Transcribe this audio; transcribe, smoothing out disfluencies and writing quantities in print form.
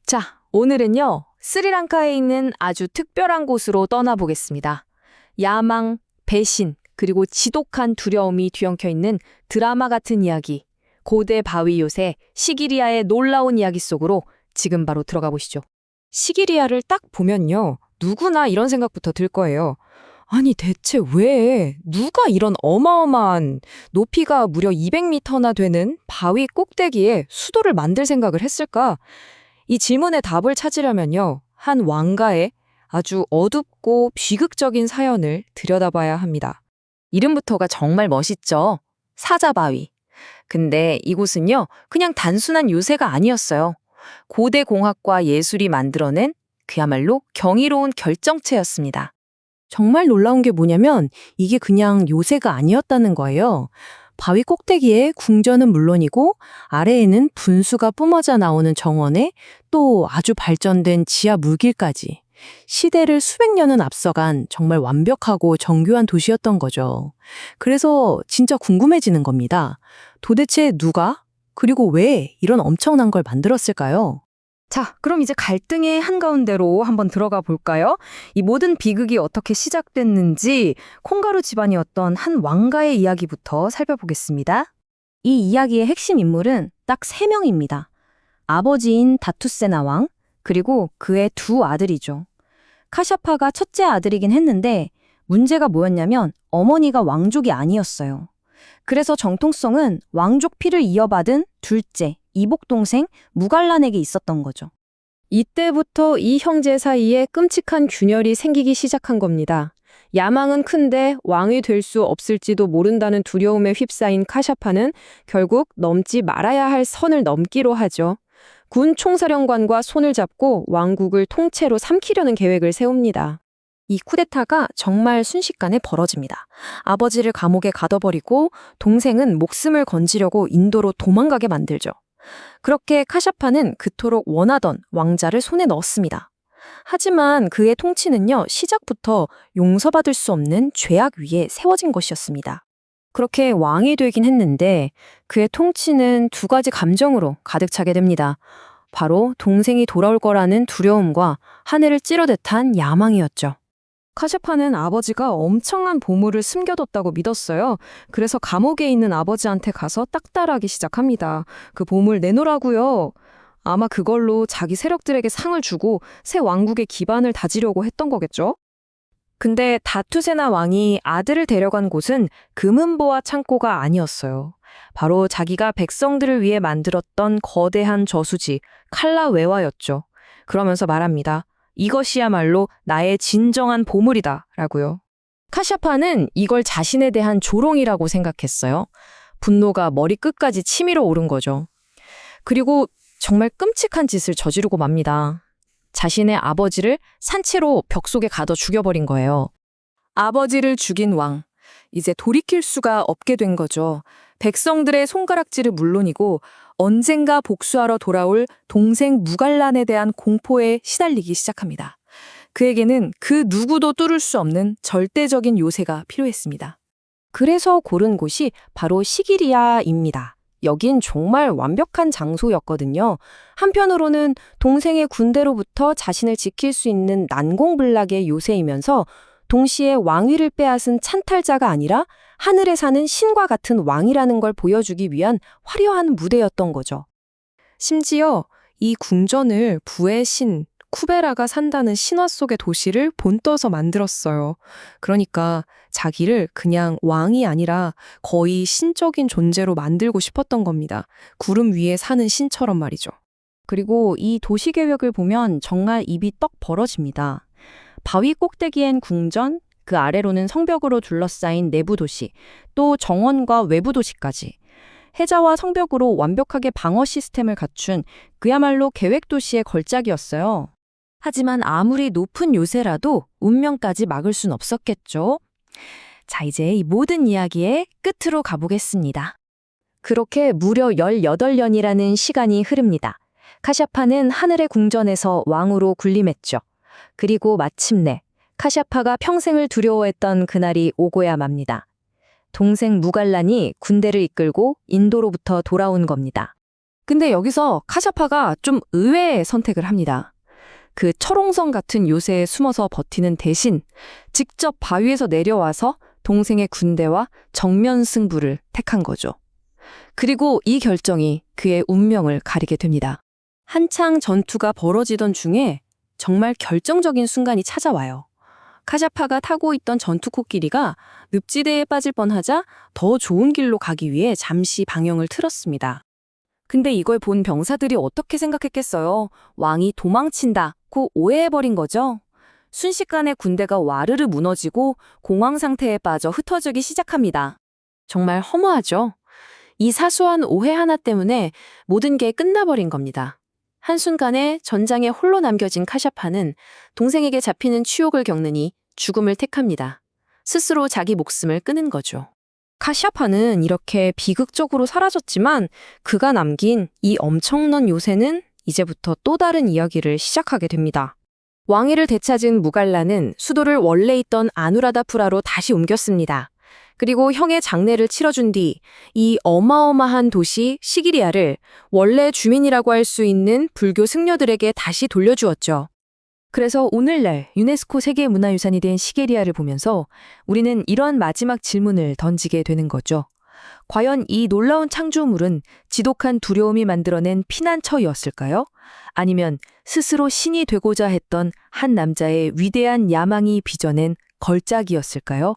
자, 오늘은요, 스리랑카에 있는 아주 특별한 곳으로 떠나보겠습니다. 야망, 배신, 그리고 지독한 두려움이 뒤엉켜 있는 드라마 같은 이야기. 고대 바위 요새 시기리아의 놀라운 이야기 속으로 지금 바로 들어가 보시죠. 시기리아를 딱 보면요. 누구나 이런 생각부터 들 거예요. 아니 대체 왜 누가 이런 어마어마한 높이가 무려 200m나 되는 바위 꼭대기에 수도를 만들 생각을 했을까? 이 질문의 답을 찾으려면요. 한 왕가의 아주 어둡고 비극적인 사연을 들여다봐야 합니다. 이름부터가 정말 멋있죠? 사자바위. 근데 이곳은요, 그냥 단순한 요새가 아니었어요. 고대 공학과 예술이 만들어낸 그야말로 경이로운 결정체였습니다. 정말 놀라운 게 뭐냐면 이게 그냥 요새가 아니었다는 거예요. 바위 꼭대기에 궁전은 물론이고 아래에는 분수가 뿜어져 나오는 정원에 또 아주 발전된 지하 물길까지 시대를 수백 년은 앞서간 정말 완벽하고 정교한 도시였던 거죠. 그래서 진짜 궁금해지는 겁니다. 도대체 누가 그리고 왜 이런 엄청난 걸 만들었을까요? 자, 그럼 이제 갈등의 한가운데로 한번 들어가 볼까요? 이 모든 비극이 어떻게 시작됐는지 콩가루 집안이었던 한 왕가의 이야기부터 살펴보겠습니다. 이 이야기의 핵심 인물은 딱 3명입니다. 아버지인 다투세나 왕, 그리고 그의 두 아들이죠. 카샤파가 첫째 아들이긴 했는데 문제가 뭐였냐면 어머니가 왕족이 아니었어요. 그래서 정통성은 왕족 피를 이어받은 둘째, 이복 동생 무갈란에게 있었던 거죠. 이때부터 이 형제 사이에 끔찍한 균열이 생기기 시작한 겁니다. 야망은 큰데 왕이 될 수 없을지도 모른다는 두려움에 휩싸인 카샤파는 결국 넘지 말아야 할 선을 넘기로 하죠. 군 총사령관과 손을 잡고 왕국을 통째로 삼키려는 계획을 세웁니다. 이 쿠데타가 정말 순식간에 벌어집니다. 아버지를 감옥에 가둬버리고 동생은 목숨을 건지려고 인도로 도망가게 만들죠. 그렇게 카샤파는 그토록 원하던 왕자를 손에 넣었습니다. 하지만 그의 통치는요, 시작부터 용서받을 수 없는 죄악 위에 세워진 것이었습니다. 그렇게 왕이 되긴 했는데 그의 통치는 두 가지 감정으로 가득 차게 됩니다. 바로 동생이 돌아올 거라는 두려움과 하늘을 찌르듯한 야망이었죠. 카샤파는 아버지가 엄청난 보물을 숨겨뒀다고 믿었어요. 그래서 감옥에 있는 아버지한테 가서 딱따라하기 시작합니다. 그 보물 내놓으라고요. 아마 그걸로 자기 세력들에게 상을 주고 새 왕국의 기반을 다지려고 했던 거겠죠? 근데 다투세나 왕이 아들을 데려간 곳은 금은보화 창고가 아니었어요. 바로 자기가 백성들을 위해 만들었던 거대한 저수지 칼라웨와였죠. 그러면서 말합니다. 이것이야말로 나의 진정한 보물이다 라고요. 카샤파는 이걸 자신에 대한 조롱이라고 생각했어요. 분노가 머리끝까지 치밀어 오른 거죠. 그리고 정말 끔찍한 짓을 저지르고 맙니다. 자신의 아버지를 산채로 벽 속에 가둬 죽여버린 거예요. 아버지를 죽인 왕. 이제 돌이킬 수가 없게 된 거죠. 백성들의 손가락질은 물론이고 언젠가 복수하러 돌아올 동생 무갈란에 대한 공포에 시달리기 시작합니다. 그에게는 그 누구도 뚫을 수 없는 절대적인 요새가 필요했습니다. 그래서 고른 곳이 바로 시기리아입니다. 여긴 정말 완벽한 장소였거든요. 한편으로는 동생의 군대로부터 자신을 지킬 수 있는 난공불락의 요새이면서 동시에 왕위를 빼앗은 찬탈자가 아니라 하늘에 사는 신과 같은 왕이라는 걸 보여주기 위한 화려한 무대였던 거죠. 심지어 이 궁전을 부의 신 쿠베라가 산다는 신화 속의 도시를 본떠서 만들었어요. 그러니까 자기를 그냥 왕이 아니라 거의 신적인 존재로 만들고 싶었던 겁니다. 구름 위에 사는 신처럼 말이죠. 그리고 이 도시 계획을 보면 정말 입이 떡 벌어집니다. 바위 꼭대기엔 궁전, 그 아래로는 성벽으로 둘러싸인 내부 도시, 또 정원과 외부 도시까지. 해자와 성벽으로 완벽하게 방어 시스템을 갖춘 그야말로 계획 도시의 걸작이었어요. 하지만 아무리 높은 요새라도 운명까지 막을 순 없었겠죠. 자, 이제 이 모든 이야기의 끝으로 가보겠습니다. 그렇게 무려 18년이라는 시간이 흐릅니다. 카샤파는 하늘의 궁전에서 왕으로 군림했죠. 그리고 마침내 카샤파가 평생을 두려워했던 그날이 오고야 맙니다. 동생 무갈란이 군대를 이끌고 인도로부터 돌아온 겁니다. 근데 여기서 카샤파가 좀 의외의 선택을 합니다. 그 철옹성 같은 요새에 숨어서 버티는 대신 직접 바위에서 내려와서 동생의 군대와 정면 승부를 택한 거죠. 그리고 이 결정이 그의 운명을 가리게 됩니다. 한창 전투가 벌어지던 중에 정말 결정적인 순간이 찾아와요. 카샤파가 타고 있던 전투 코끼리가 늪지대에 빠질 뻔하자 더 좋은 길로 가기 위해 잠시 방향을 틀었습니다. 근데 이걸 본 병사들이 어떻게 생각했겠어요? 왕이 도망친다고 오해해버린 거죠. 순식간에 군대가 와르르 무너지고 공황 상태에 빠져 흩어지기 시작합니다. 정말 허무하죠? 이 사소한 오해 하나 때문에 모든 게 끝나버린 겁니다. 한순간에 전장에 홀로 남겨진 카샤파는 동생에게 잡히는 추욕을 겪느니 죽음을 택합니다. 스스로 자기 목숨을 끊은 거죠. 카시아파는 이렇게 비극적으로 사라졌지만 그가 남긴 이 엄청난 요새는 이제부터 또 다른 이야기를 시작하게 됩니다. 왕위를 되찾은 무갈라는 수도를 원래 있던 아누라다푸라로 다시 옮겼습니다. 그리고 형의 장례를 치러준 뒤 이 어마어마한 도시 시기리아를 원래 주민이라고 할 수 있는 불교 승려들에게 다시 돌려주었죠. 그래서 오늘날 유네스코 세계문화유산이 된 시게리아를 보면서 우리는 이런 마지막 질문을 던지게 되는 거죠. 과연 이 놀라운 창조물은 지독한 두려움이 만들어낸 피난처였을까요? 아니면 스스로 신이 되고자 했던 한 남자의 위대한 야망이 빚어낸 걸작이었을까요?